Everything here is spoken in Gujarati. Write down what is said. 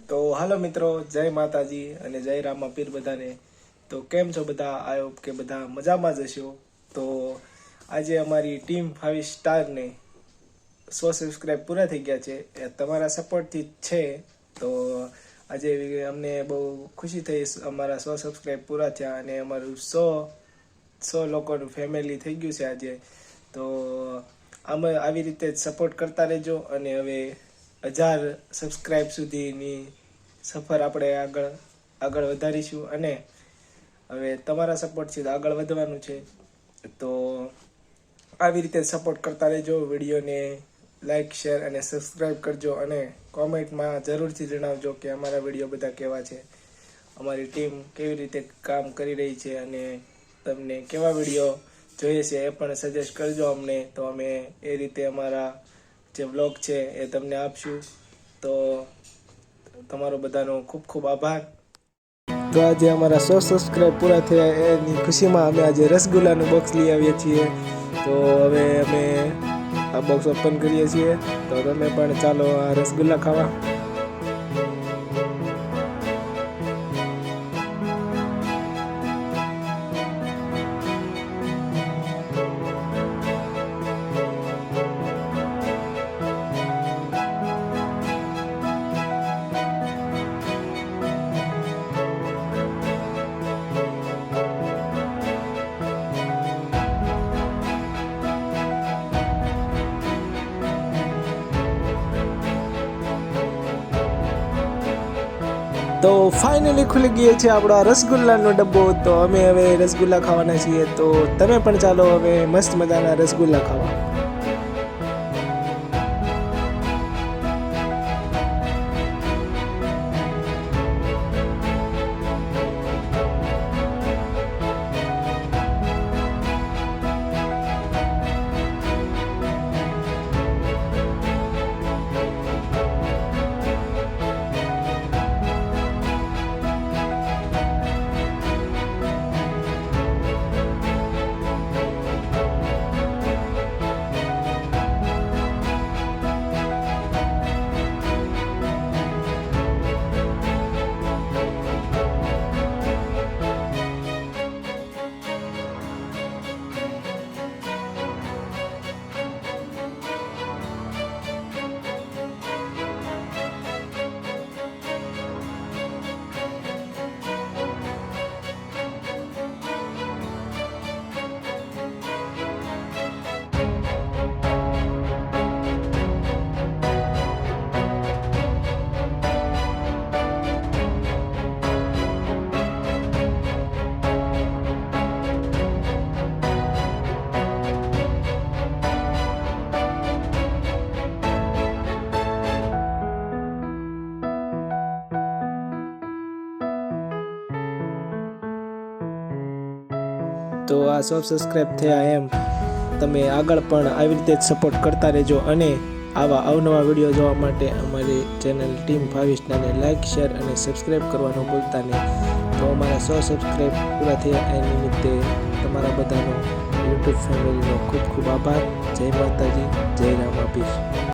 તો હાલો મિત્રો, જય માતાજી અને જય રામા પીર બધાને। તો કેમ છો બધા? આઈ હોપ કે બધા મજામાં જ હશો। તો આજે અમારી ટીમ 5 સ્ટારને 100 સબસ્ક્રાઈબ પૂરા થઈ ગયા છે, એ તમારા સપોર્ટથી છે। તો આજે અમને બહુ ખુશી થઈ, અમારા 100 સબસ્ક્રાઈબ પૂરા થયા અને અમારું 100 લોકોનું ફેમિલી થઈ ગયું છે આજે। તો આમાં આવી રીતે જ સપોર્ટ કરતા રહેજો અને હવે 1000 સબસ્ક્રાઈબ સુધીની સફર આપણે આગળ વધારીશું અને હવે તમારા સપોર્ટથી આગળ વધવાનું છે। તો આવી રીતે સપોર્ટ કરતા રહેજો, વિડીયોને લાઈક, શેર અને સબસ્ક્રાઈબ કરજો અને કોમેન્ટમાં જરૂરથી જણાવજો કે અમારા વિડીયો બધા કેવા છે, અમારી ટીમ કેવી રીતે કામ કરી રહી છે અને તમને કેવા વિડીયો જોઈએ છે એ પણ સજેસ્ટ કરજો અમને। તો અમે એ રીતે અમારા જે વ્લોગ છે એ તમને આપશું। તો તમારો બધાનો ખૂબ ખૂબ આભાર। તો આજે અમારા 100 સબસ્ક્રાઈબ પૂરા થયા એની ખુશીમાં અમે આજે રસગુલ્લાનું બોક્સ લઈ આવીએ છીએ। તો હવે અમે આ બોક્સ ઓપન કરીએ છીએ, તો તમે પણ ચાલો આ રસગુલ્લા ખાવા। તો ફાઇનલી ખુલી ગયો છે આપણો આ રસગુલ્લાનો ડબ્બો। તો અમે હવે રસગુલ્લા ખાવાના છીએ, તો તમે પણ ચાલો હવે મસ્ત મજાના રસગુલ્લા ખાવા। તો આ 100 સબસ્ક્રાઈબ થયા એમ તમે આગળ પણ આવી રીતે જ સપોર્ટ કરતા રહેજો અને આવા અવનવા વિડીયો જોવા માટે અમારી ચેનલ ટીમ 5 સ્ટારને લાઈક, શેર અને સબસ્ક્રાઈબ કરવાનું ભૂલતા નહીં। તો અમારા 100 સબસ્ક્રાઈબ પૂરા થયા એ નિમિત્તે તમારા બધાનો યુટ્યુબ ફેમિલીનો ખૂબ ખૂબ આભાર। જય માતાજી, જય રામા પીર।